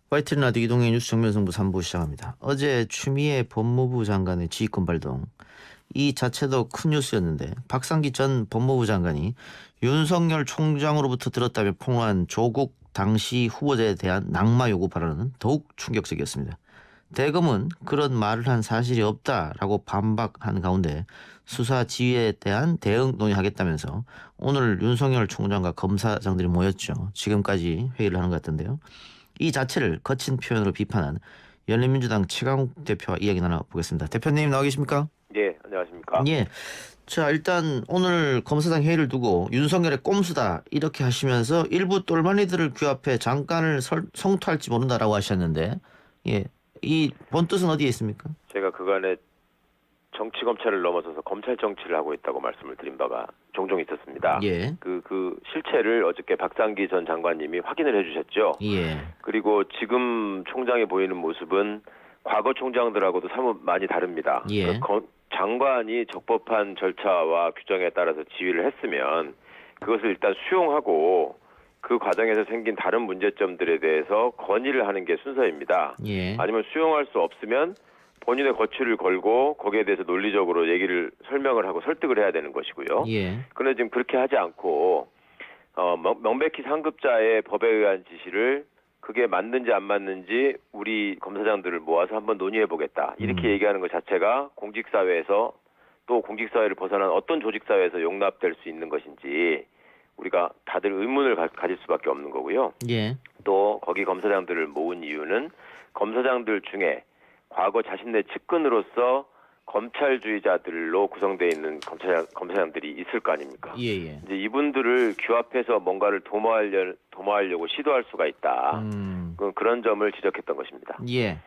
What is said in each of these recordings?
YTN 라디오 이동의 뉴스 정면승부 3부 시작합니다. 어제 추미애 법무부 장관의 지휘권 발동 이 자체도 큰 뉴스였는데 박상기 전 법무부 장관이 윤석열 총장으로부터 들었다며 폭로한 조국 당시 후보자에 대한 낙마 요구 발언은 더욱 충격적이었습니다. 대검은 그런 말을 한 사실이 없다라고 반박한 가운데 수사 지휘에 대한 대응 논의하겠다면서 오늘 윤석열 총장과 검사장들이 모였죠. 지금까지 회의를 하는 것 같은데요. 이 자체를 거친 표현으로 비판한 열린민주당 최강욱 대표와 이야기 나눠보겠습니다. 대표님 나와 계십니까? 예, 안녕하십니까? 예. 자, 일단 오늘 검사장 회의를 두고 윤석열의 꼼수다 이렇게 하시면서 일부 똘마니들을 규합해 장관을 성토할지 모른다라고 하셨는데, 예, 이 본뜻은 어디에 있습니까? 제가 그간에 정치 검찰을 넘어서서 검찰 정치를 하고 있다고 말씀을 드린 바가 종종 있었습니다. 예, 그 실체를 어저께 박상기 전 장관님이 확인을 해주셨죠. 예, 그리고 지금 총장이 보이는 모습은 과거 총장들하고도 사뭇 많이 다릅니다. 예. 장관이 적법한 절차와 규정에 따라서 지휘를 했으면 그것을 일단 수용하고 그 과정에서 생긴 다른 문제점들에 대해서 건의를 하는 게 순서입니다. 예. 아니면 수용할 수 없으면 본인의 거취를 걸고 거기에 대해서 논리적으로 얘기를 설명을 하고 설득을 해야 되는 것이고요. 예. 그런데 지금 그렇게 하지 않고 명백히 상급자의 법에 의한 지시를 그게 맞는지 안 맞는지 우리 검사장들을 모아서 한번 논의해보겠다. 이렇게 얘기하는 것 자체가 공직사회에서 또 공직사회를 벗어난 어떤 조직사회에서 용납될 수 있는 것인지 우리가 다들 의문을 가질 수밖에 없는 거고요. 예. 또 거기 검사장들을 모은 이유는 검사장들 중에 과거 자신의 측근으로서 검찰주의자들로 구성되어 있는 검사장들이 있을 거 아닙니까? 예, 예. 이제 이분들을 규합해서 뭔가를 도모하려고 시도할 수가 있다. 그런 점을 지적했던 것입니다. 예.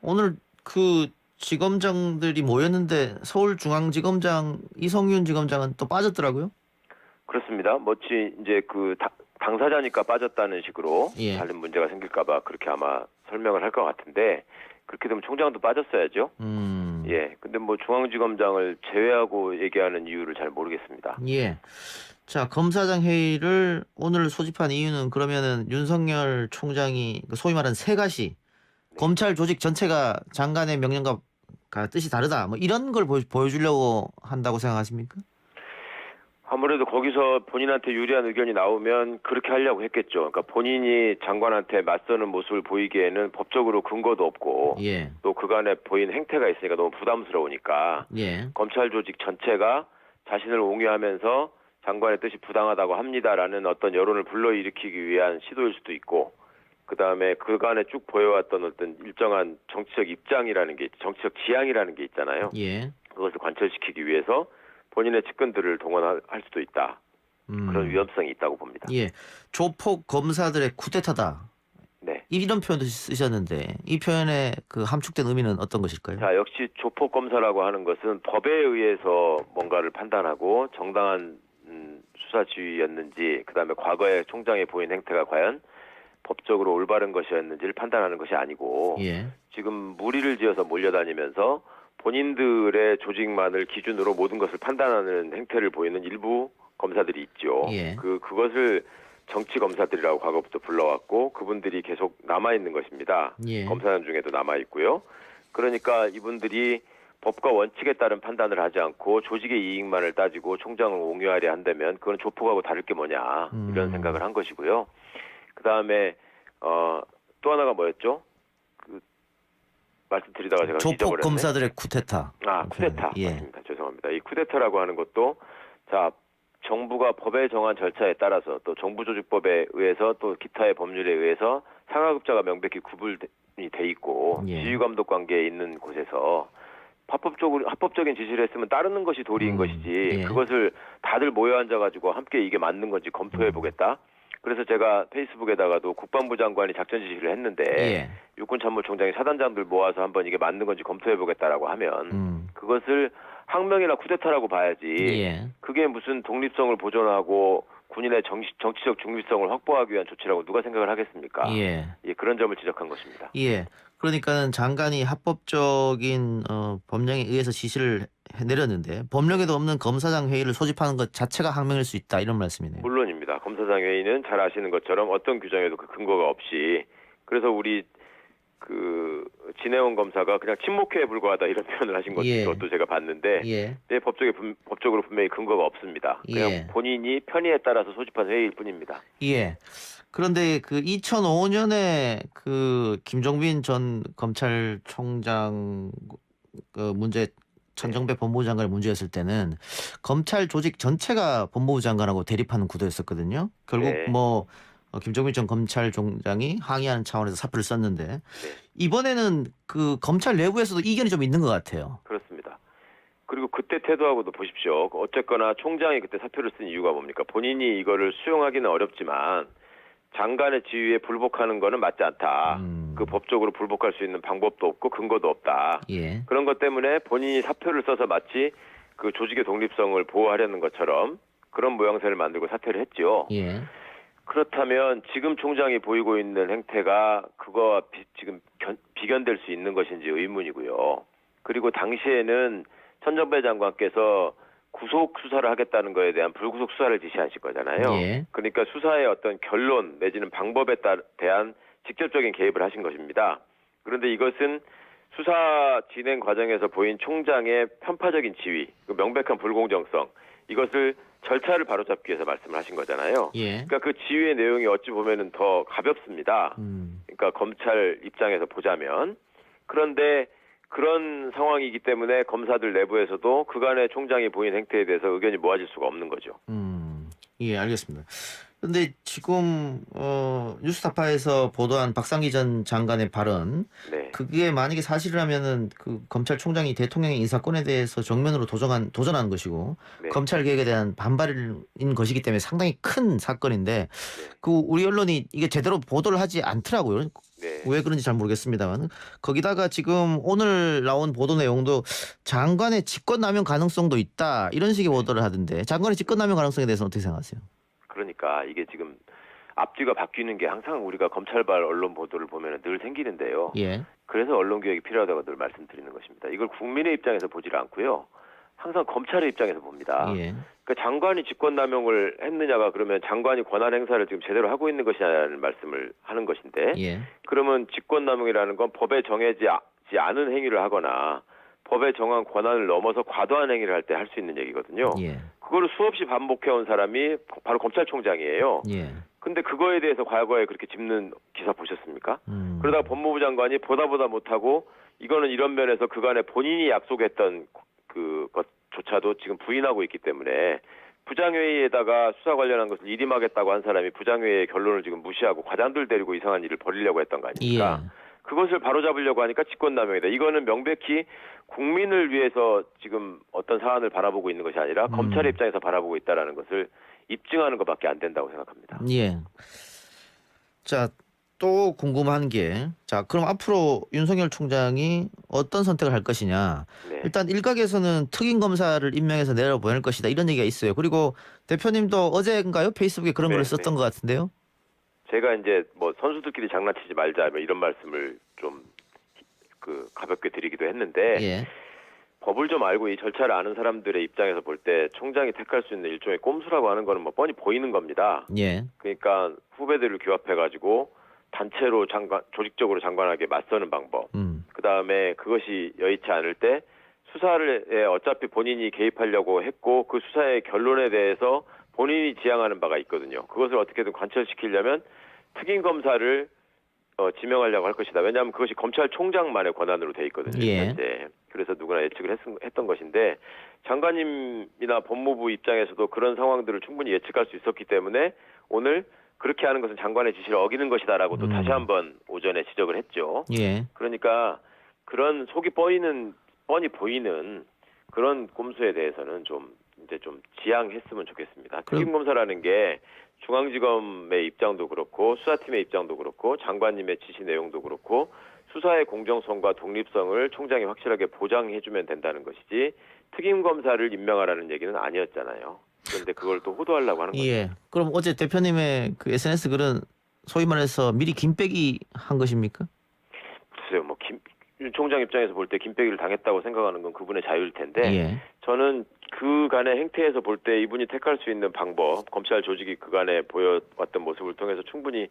오늘 그 지검장들이 모였는데 서울중앙지검장 이성윤 지검장은 또 빠졌더라고요. 그렇습니다. 마치 이제 그 당사자니까 빠졌다는 식으로 예. 다른 문제가 생길까봐 그렇게 아마 설명을 할 것 같은데 그렇게 되면 총장도 빠졌어야죠. 예. 근데 뭐 중앙지검장을 제외하고 얘기하는 이유를 잘 모르겠습니다. 예. 자, 검사장 회의를 오늘 소집한 이유는 그러면은 윤석열 총장이 소위 말하는 세가시 검찰 조직 전체가 장관의 명령과 뜻이 다르다. 뭐 이런 걸 보여주려고 한다고 생각하십니까? 아무래도 거기서 본인한테 유리한 의견이 나오면 그렇게 하려고 했겠죠. 그러니까 본인이 장관한테 맞서는 모습을 보이기에는 법적으로 근거도 없고 예. 또 그간에 보인 행태가 있으니까 너무 부담스러우니까 예. 검찰 조직 전체가 자신을 옹호하면서 장관의 뜻이 부당하다고 합니다라는 어떤 여론을 불러일으키기 위한 시도일 수도 있고 그다음에 그간에 쭉 보여왔던 어떤 일정한 정치적 입장이라는 게 정치적 지향이라는 게 있잖아요. 예. 그것을 관철시키기 위해서 본인의 측근들을 동원할 수도 있다. 그런 위험성이 있다고 봅니다. 예. 조폭 검사들의 쿠데타다. 네. 이런 표현도 쓰셨는데 이 표현의 그 함축된 의미는 어떤 것일까요? 자, 역시 조폭 검사라고 하는 것은 법에 의해서 뭔가를 판단하고 정당한 수사 지휘였는지 그다음에 과거에 총장이 보인 행태가 과연 법적으로 올바른 것이었는지를 판단하는 것이 아니고 예. 지금 무리를 지어서 몰려다니면서 본인들의 조직만을 기준으로 모든 것을 판단하는 행태를 보이는 일부 검사들이 있죠. 예. 그것을 정치 검사들이라고 과거부터 불러왔고 그분들이 계속 남아 있는 것입니다. 예. 검사단 중에도 남아 있고요. 그러니까 이분들이 법과 원칙에 따른 판단을 하지 않고 조직의 이익만을 따지고 총장을 옹호하려 한다면 그건 조폭하고 다를 게 뭐냐 이런 생각을 한 것이고요. 그다음에 또 하나가 뭐였죠? 말씀드리다가 제가 조폭 잊어버렸네. 검사들의 쿠데타. 쿠데타. 예. 맞습니다. 죄송합니다. 이 쿠데타라고 하는 것도 자 정부가 법에 정한 절차에 따라서 또 정부조직법에 의해서 또 기타의 법률에 의해서 상하급자가 명백히 구분이 돼 있고 예. 지휘감독 관계에 있는 곳에서 합법적인 지시를 했으면 따르는 것이 도리인 것이지 예. 그것을 다들 모여 앉아가지고 함께 이게 맞는 건지 검토해보겠다. 그래서 제가 페이스북에다가도 국방부 장관이 작전 지시를 했는데 예. 육군참모총장이 사단장들 모아서 한번 이게 맞는 건지 검토해보겠다라고 하면 그것을 항명이나 쿠데타라고 봐야지 예. 그게 무슨 독립성을 보존하고 군인의 정치적 중립성을 확보하기 위한 조치라고 누가 생각을 하겠습니까? 예. 예, 그런 점을 지적한 것입니다. 예. 그러니까는 장관이 합법적인 법령에 의해서 지시를 내렸는데 법령에도 없는 검사장 회의를 소집하는 것 자체가 항명일 수 있다 이런 말씀이네요. 물론입니다. 검사장 회의는 잘 아시는 것처럼 어떤 규정에도 그 근거가 없이 그래서 우리 그 진해원 검사가 그냥 침묵회에 불과하다 이런 표현을 하신 것도 제가 봤는데 예. 네, 법적으로 분명히 근거가 없습니다. 그냥 예. 본인이 편의에 따라서 소집한 회의일 뿐입니다. 예. 그런데 그 2005년에 그 김종빈 전 검찰총장 그 문제 천정배 법무부 장관의 문제였을 때는 검찰 조직 전체가 법무부 장관하고 대립하는 구도였었거든요. 결국 네. 뭐 김종빈 전 검찰총장이 항의하는 차원에서 사표를 썼는데 네. 이번에는 그 검찰 내부에서도 이견이 좀 있는 것 같아요. 그렇습니다. 그리고 그때 태도하고도 보십시오. 어쨌거나 총장이 그때 사표를 쓴 이유가 뭡니까? 본인이 이거를 수용하기는 어렵지만 장관의 지위에 불복하는 거는 맞지 않다. 그 법적으로 불복할 수 있는 방법도 없고 근거도 없다. 예. 그런 것 때문에 본인이 사표를 써서 마치 그 조직의 독립성을 보호하려는 것처럼 그런 모양새를 만들고 사퇴를 했죠. 예. 그렇다면 지금 총장이 보이고 있는 행태가 그거와 지금 비견될 수 있는 것인지 의문이고요. 그리고 당시에는 천정배 장관께서 구속 수사를 하겠다는 거에 대한 불구속 수사를 지시하실 거잖아요. 예. 그러니까 수사의 어떤 결론 내지는 방법에 대한 직접적인 개입을 하신 것입니다. 그런데 이것은 수사 진행 과정에서 보인 총장의 편파적인 지위, 그 명백한 불공정성, 이것을 절차를 바로잡기 위해서 말씀을 하신 거잖아요. 예. 그러니까 그 지위의 내용이 어찌 보면은 더 가볍습니다. 그러니까 검찰 입장에서 보자면. 그런데 그런 상황이기 때문에 검사들 내부에서도 그간의 총장이 보인 행태에 대해서 의견이 모아질 수가 없는 거죠. 예, 알겠습니다. 근데 지금 뉴스타파에서 보도한 박상기 전 장관의 발언, 네. 그게 만약에 사실이라면은 그 검찰총장이 대통령의 인사권에 대해서 정면으로 도전한 것이고 네. 검찰 개혁에 대한 반발인 것이기 때문에 상당히 큰 사건인데 그 우리 언론이 이게 제대로 보도를 하지 않더라고요. 네. 왜 그런지 잘 모르겠습니다만 거기다가 지금 오늘 나온 보도 내용도 장관의 직권남용 가능성도 있다 이런 식의 보도를 하던데 장관의 직권남용 가능성에 대해서는 어떻게 생각하세요? 그러니까 이게 지금 앞뒤가 바뀌는 게 항상 우리가 검찰발 언론 보도를 보면 늘 생기는데요. 예. 그래서 언론 개혁이 필요하다고 늘 말씀드리는 것입니다. 이걸 국민의 입장에서 보질 않고요. 항상 검찰의 입장에서 봅니다. 예. 그러니까 장관이 직권남용을 했느냐가 그러면 장관이 권한 행사를 지금 제대로 하고 있는 것이냐는 말씀을 하는 것인데 예. 그러면 직권남용이라는 건 법에 정해지지 않은 행위를 하거나 법에 정한 권한을 넘어서 과도한 행위를 할 때 할 수 있는 얘기거든요. 예. 그거를 수없이 반복해온 사람이 바로 검찰총장이에요. 예. 근데 그거에 대해서 과거에 그렇게 짚는 기사 보셨습니까? 그러다가 법무부 장관이 보다 못하고 이거는 이런 면에서 그간에 본인이 약속했던 그것조차도 지금 부인하고 있기 때문에 부장회의에다가 수사 관련한 것을 일임하겠다고 한 사람이 부장회의의 결론을 지금 무시하고 과장들 데리고 이상한 일을 벌이려고 했던 거 아닙니까? 예. 그것을 바로잡으려고 하니까 직권남용이다. 이거는 명백히 국민을 위해서 지금 어떤 사안을 바라보고 있는 것이 아니라 검찰의 입장에서 바라보고 있다는 것을 입증하는 것밖에 안 된다고 생각합니다. 예. 자, 또 궁금한 게, 자, 그럼 앞으로 윤석열 총장이 어떤 선택을 할 것이냐. 네. 일단 일각에서는 특임 검사를 임명해서 내려보낼 것이다 이런 얘기가 있어요. 그리고 대표님도 어제인가요? 페이스북에 그런 글을 썼던 것 같은데요. 제가 이제 뭐 선수들끼리 장난치지 말자 뭐 이런 말씀을 좀 가볍게 드리기도 했는데 예. 법을 좀 알고 이 절차를 아는 사람들의 입장에서 볼 때 총장이 택할 수 있는 일종의 꼼수라고 하는 거는 뭐 뻔히 보이는 겁니다. 예. 그러니까 후배들을 규합해가지고 단체로 조직적으로 장관에게 맞서는 방법. 그 다음에 그것이 여의치 않을 때 수사에 어차피 본인이 개입하려고 했고 그 수사의 결론에 대해서 본인이 지향하는 바가 있거든요. 그것을 어떻게든 관철시키려면 특임 검사를 지명하려고 할 것이다. 왜냐하면 그것이 검찰총장만의 권한으로 돼 있거든요. 예. 현재. 그래서 누구나 예측을 했던 것인데 장관님이나 법무부 입장에서도 그런 상황들을 충분히 예측할 수 있었기 때문에 오늘 그렇게 하는 것은 장관의 지시를 어기는 것이다라고 또 다시 한번 오전에 지적을 했죠. 예. 그러니까 그런 속이 뻔히 보이는 그런 꼼수에 대해서는 좀 지양했으면 좋겠습니다. 특임검사라는 게 중앙지검의 입장도 그렇고 수사팀의 입장도 그렇고 장관님의 지시 내용도 그렇고 수사의 공정성과 독립성을 총장이 확실하게 보장해주면 된다는 것이지 특임검사를 임명하라는 얘기는 아니었잖아요. 그런데 그걸 또 호도하려고 하는 거죠. 예. 그럼 어제 대표님의 그 SNS 글은 소위 말해서 미리 김빼기 한 것입니까? 글쎄요, 뭐 윤 총장 입장에서 볼 때 김빼기를 당했다고 생각하는 건 그분의 자유일 텐데 예. 저는 그간의 행태에서 볼 때 이분이 택할 수 있는 방법, 검찰 조직이 그간에 보여왔던 모습을 통해서 충분히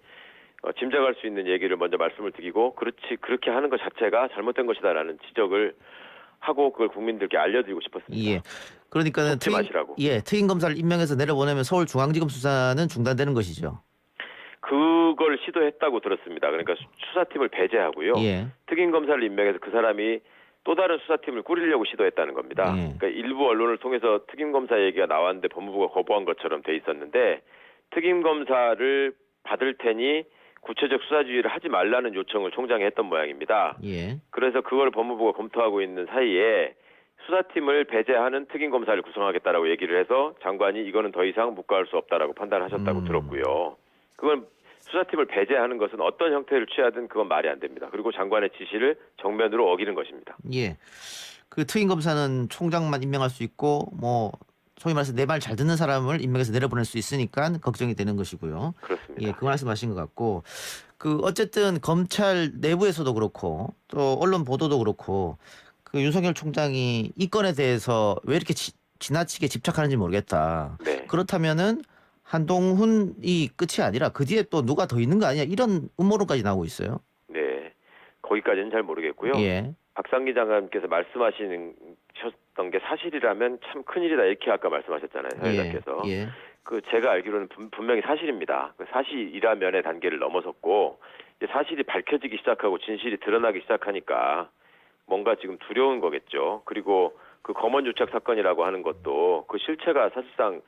짐작할 수 있는 얘기를 먼저 말씀을 드리고 그렇게 하는 것 자체가 잘못된 것이다라는 지적을 하고 그걸 국민들께 알려드리고 싶었습니다. 예. 그러니까는 속지 마시라고. 특임 검사를 임명해서 내려보내면 서울중앙지검 수사는 중단되는 것이죠. 그걸 시도했다고 들었습니다. 그러니까 수사팀을 배제하고요. 예. 특임 검사를 임명해서 그 사람이 또 다른 수사팀을 꾸리려고 시도했다는 겁니다. 예. 그러니까 일부 언론을 통해서 특임 검사 얘기가 나왔는데 법무부가 거부한 것처럼 돼 있었는데 특임 검사를 받을 테니 구체적 수사 지휘를 하지 말라는 요청을 총장이 했던 모양입니다. 예. 그래서 그걸 법무부가 검토하고 있는 사이에 수사팀을 배제하는 특임 검사를 구성하겠다라고 얘기를 해서 장관이 이거는 더 이상 묵과할 수 없다라고 판단하셨다고 들었고요. 그건 수사팀을 배제하는 것은 어떤 형태를 취하든 그건 말이 안 됩니다. 그리고 장관의 지시를 정면으로 어기는 것입니다. 예. 그 특임 검사는 총장만 임명할 수 있고 뭐 소위 말해서 내 말 잘 듣는 사람을 임명해서 내려보낼 수 있으니까 걱정이 되는 것이고요. 그렇습니다. 예, 그 말씀하신 것 같고 그 어쨌든 검찰 내부에서도 그렇고 또 언론 보도도 그렇고 그 윤석열 총장이 이 건에 대해서 왜 이렇게 지나치게 집착하는지 모르겠다. 네. 그렇다면은 한동훈이 끝이 아니라 그 뒤에 또 누가 더 있는 거 아니야? 이런 음모론까지 나오고 있어요. 네. 거기까지는 잘 모르겠고요. 예. 박상기 장관께서 말씀하셨던 게 사실이라면 참 큰일이다 이렇게 아까 말씀하셨잖아요. 사회자께서. 예. 그 제가 알기로는 분명히 사실입니다. 그 사실이라면의 단계를 넘어섰고 이제 사실이 밝혀지기 시작하고 진실이 드러나기 시작하니까 뭔가 지금 두려운 거겠죠. 그리고 그 검언 유착 사건이라고 하는 것도 그 실체가 사실상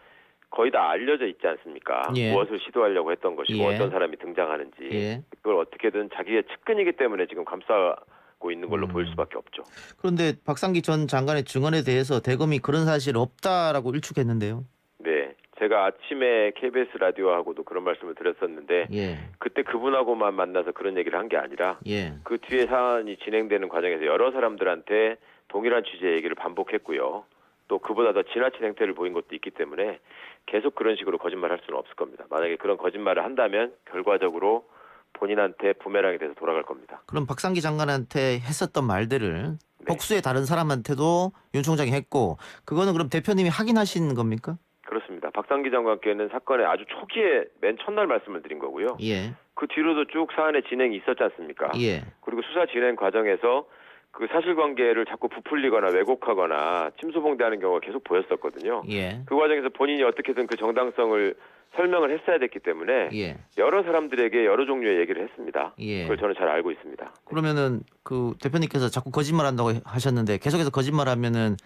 거의 다 알려져 있지 않습니까? 예. 무엇을 시도하려고 했던 것이고 예. 어떤 사람이 등장하는지 예. 그걸 어떻게든 자기의 측근이기 때문에 지금 감싸고 있는 걸로 보일 수밖에 없죠. 그런데 박상기 전 장관의 증언에 대해서 대검이 그런 사실 없다라고 일축했는데요. 네, 제가 아침에 KBS 라디오하고도 그런 말씀을 드렸었는데 예. 그때 그분하고만 만나서 그런 얘기를 한 게 아니라 예. 그 뒤에 사안이 진행되는 과정에서 여러 사람들한테 동일한 취지의 얘기를 반복했고요. 또 그보다 더 지나친 행태를 보인 것도 있기 때문에 계속 그런 식으로 거짓말할 수는 없을 겁니다. 만약에 그런 거짓말을 한다면 결과적으로 본인한테 부메랑이 돼서 돌아갈 겁니다. 그럼 박상기 장관한테 했었던 말들을 복수의 다른 사람한테도 윤 총장이 했고 그거는 그럼 대표님이 확인하신 겁니까? 그렇습니다. 박상기 장관께는 사건의 아주 초기에 맨 첫날 말씀을 드린 거고요. 예. 그 뒤로도 쭉 사안의 진행이 있었지 않습니까? 예. 그리고 수사 진행 과정에서 그 사실관계를 자꾸 부풀리거나 왜곡하거나 침소봉대하는 경우가 계속 보였었거든요. 예. 그 과정에서 본인이 어떻게든 그 정당성을 설명을 했어야 됐기 때문에 예. 여러 사람들에게 여러 종류의 얘기를 했습니다. 예. 그걸 저는 잘 알고 있습니다. 그러면은 그 대표님께서 자꾸 거짓말한다고 하셨는데 계속해서 거짓말하면은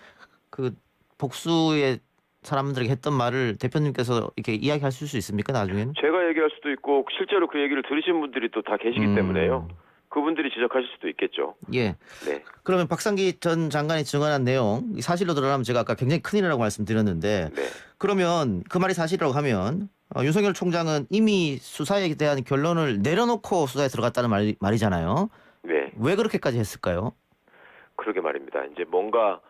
그 복수의 사람들에게 했던 말을 대표님께서 이렇게 이야기할 수 있습니까 나중에는? 제가 얘기할 수도 있고 실제로 그 얘기를 들으신 분들이 또 다 계시기 때문에요. 그분들이 지적하실 수도 있겠죠. 예. 네. 그러면 박상기 전 장관이 증언한 내용 사실로 드러나면 제가 아까 굉장히 큰일이라고 말씀드렸는데 네. 그러면 그 말이 사실이라고 하면 윤석열 총장은 이미 수사에 대한 결론을 내려놓고 수사에 들어갔다는 말이잖아요. 네. 왜 그렇게까지 했을까요? 그러게 말입니다. 이제 뭔가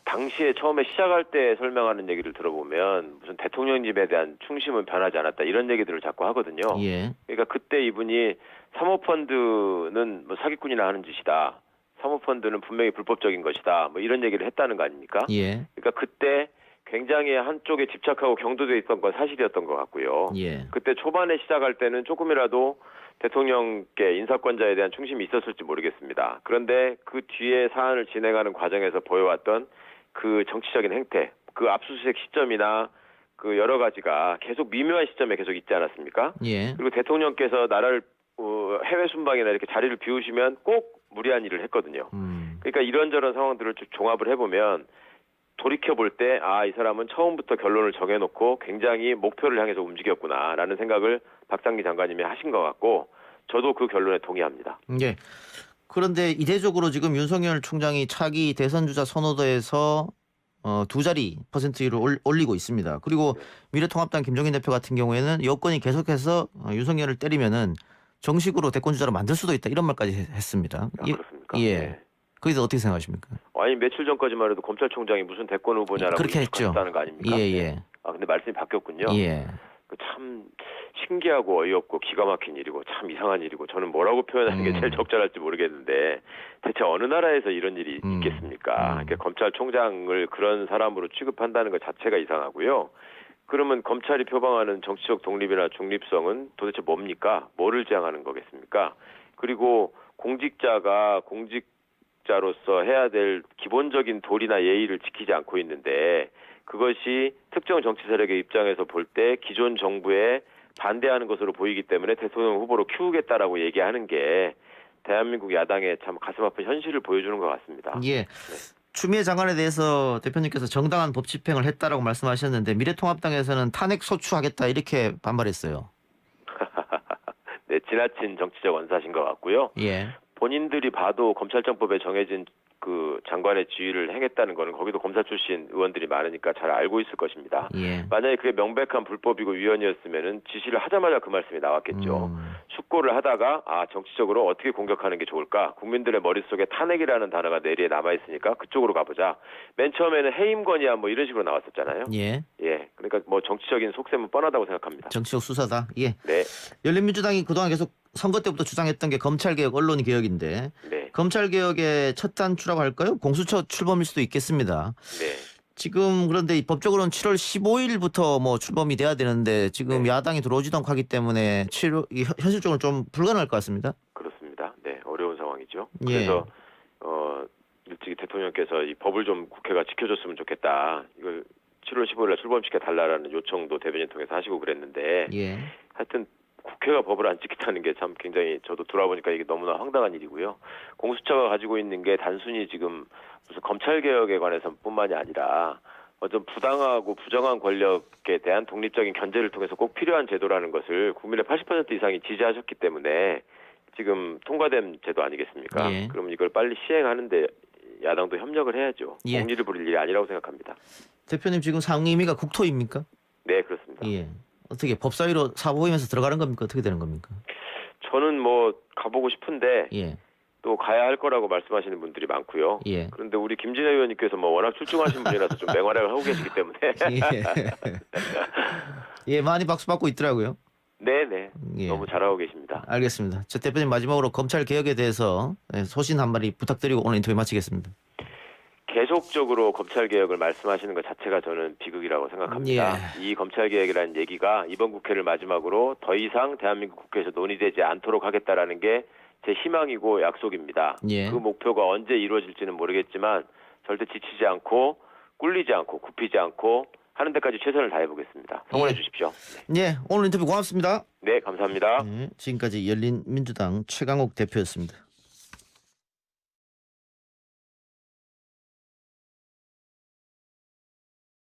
당시에 처음에 시작할 때 설명하는 얘기를 들어보면 무슨 대통령님에 대한 충심은 변하지 않았다 이런 얘기들을 자꾸 하거든요. 예. 그러니까 그때 이분이 사모펀드는 뭐 사기꾼이나 하는 짓이다. 사모펀드는 분명히 불법적인 것이다. 뭐 이런 얘기를 했다는 거 아닙니까? 예. 그러니까 그때 굉장히 한쪽에 집착하고 경도돼 있던 건 사실이었던 것 같고요. 예. 그때 초반에 시작할 때는 조금이라도 대통령께 인사권자에 대한 충심이 있었을지 모르겠습니다. 그런데 그 뒤에 사안을 진행하는 과정에서 보여왔던 그 정치적인 행태, 그 압수수색 시점이나 그 여러 가지가 계속 미묘한 시점에 계속 있지 않았습니까? 예. 그리고 대통령께서 나라를 해외 순방이나 이렇게 자리를 비우시면 꼭 무리한 일을 했거든요. 그러니까 이런저런 상황들을 종합을 해보면 돌이켜 볼 때 이 사람은 처음부터 결론을 정해놓고 굉장히 목표를 향해서 움직였구나라는 생각을 박상기 장관님이 하신 것 같고 저도 그 결론에 동의합니다. 예. 그런데 이례적으로 지금 윤석열 총장이 차기 대선 주자 선호도에서 2자리 퍼센트율을 올리고 있습니다. 그리고 미래통합당 김종인 대표 같은 경우에는 여권이 계속해서 윤석열을 때리면은 정식으로 대권 주자로 만들 수도 있다 이런 말까지 했습니다. 그렇습니까? 예. 네. 거기서 어떻게 생각하십니까? 아니 며칠 전까지만 해도 검찰총장이 무슨 대권 후보냐라고 그렇게 했죠. 했다는 거 아닙니까? 예. 근데 말씀이 바뀌었군요. 예. 참 신기하고 어이없고 기가 막힌 일이고 참 이상한 일이고 저는 뭐라고 표현하는 게 제일 적절할지 모르겠는데 대체 어느 나라에서 이런 일이 있겠습니까? 그러니까 검찰총장을 그런 사람으로 취급한다는 것 자체가 이상하고요. 그러면 검찰이 표방하는 정치적 독립이나 중립성은 도대체 뭡니까? 뭐를 지향하는 거겠습니까? 그리고 공직자가 공직자로서 해야 될 기본적인 도리나 예의를 지키지 않고 있는데 그것이 특정 정치 세력의 입장에서 볼 때 기존 정부에 반대하는 것으로 보이기 때문에 대통령 후보로 키우겠다라고 얘기하는 게 대한민국 야당의 참 가슴 아픈 현실을 보여주는 것 같습니다. 예. 추미애 장관에 대해서 대표님께서 정당한 법 집행을 했다라고 말씀하셨는데 미래통합당에서는 탄핵 소추하겠다 이렇게 반발했어요. 네, 지나친 정치적 원사신 것 같고요. 예. 본인들이 봐도 검찰청법에 정해진 그 장관의 지위를 행했다는 거는 거기도 검사 출신 의원들이 많으니까 잘 알고 있을 것입니다. 예. 만약에 그게 명백한 불법이고 위헌이었으면은 지시를 하자마자 그 말씀이 나왔겠죠. 숙고를 하다가 정치적으로 어떻게 공격하는 게 좋을까? 국민들의 머릿속에 탄핵이라는 단어가 내리에 남아있으니까 그쪽으로 가보자. 맨 처음에는 해임건이야 뭐 이런 식으로 나왔었잖아요. 예. 예, 그러니까 뭐 정치적인 속셈은 뻔하다고 생각합니다. 정치적 수사다. 예. 네, 열린민주당이 그동안 계속 선거 때부터 주장했던 게 검찰개혁, 언론개혁인데 네, 검찰개혁의 첫 단추라고 할까요? 공수처 출범일 수도 있겠습니다. 네. 지금 그런데 법적으로는 7월 15일부터 뭐 출범이 돼야 되는데 지금 네. 야당이 들어오지도 않고 하기 때문에 현실적으로 좀 불가능할 것 같습니다. 그렇습니다. 네, 어려운 상황이죠. 예. 그래서 일찍이 대통령께서 이 법을 좀 국회가 지켜줬으면 좋겠다. 이걸 7월 15일에 출범시켜 달라라는 요청도 대변인 통해서 하시고 그랬는데 예. 하여튼 국회가 법을 안 지키다는 게 참 굉장히 저도 돌아보니까 이게 너무나 황당한 일이고요. 공수처가 가지고 있는 게 단순히 지금 무슨 검찰 개혁에 관해서뿐만이 아니라 어떤 부당하고 부정한 권력에 대한 독립적인 견제를 통해서 꼭 필요한 제도라는 것을 국민의 80% 이상이 지지하셨기 때문에 지금 통과된 제도 아니겠습니까? 예. 그럼 이걸 빨리 시행하는데 야당도 협력을 해야죠. 예. 공리를 부릴 일이 아니라고 생각합니다. 대표님 지금 상임위가 국토입니까? 네, 그렇습니다. 예. 어떻게 법사위로 사보임에서 들어가는 겁니까? 어떻게 되는 겁니까? 저는 뭐 가보고 싶은데 예. 또 가야 할 거라고 말씀하시는 분들이 많고요. 예. 그런데 우리 김진애 의원님께서 뭐 워낙 출중하신 분이라서 좀 맹활약을 하고 계시기 때문에 예, 많이 박수 받고 있더라고요. 네네 예. 너무 잘하고 계십니다. 알겠습니다. 저 대표님 마지막으로 검찰 개혁에 대해서 소신 한 마디 부탁드리고 오늘 인터뷰 마치겠습니다. 계속적으로 검찰 개혁을 말씀하시는 것 자체가 저는 비극이라고 생각합니다. 이 검찰 개혁이라는 얘기가 이번 국회를 마지막으로 더 이상 대한민국 국회에서 논의되지 않도록 하겠다라는 게 제 희망이고 약속입니다. 예. 그 목표가 언제 이루어질지는 모르겠지만 절대 지치지 않고 꿀리지 않고 굽히지 않고 하는 데까지 최선을 다해보겠습니다. 성원해 예. 주십시오. 예, 오늘 인터뷰 고맙습니다. 네, 감사합니다. 네, 지금까지 열린민주당 최강욱 대표였습니다.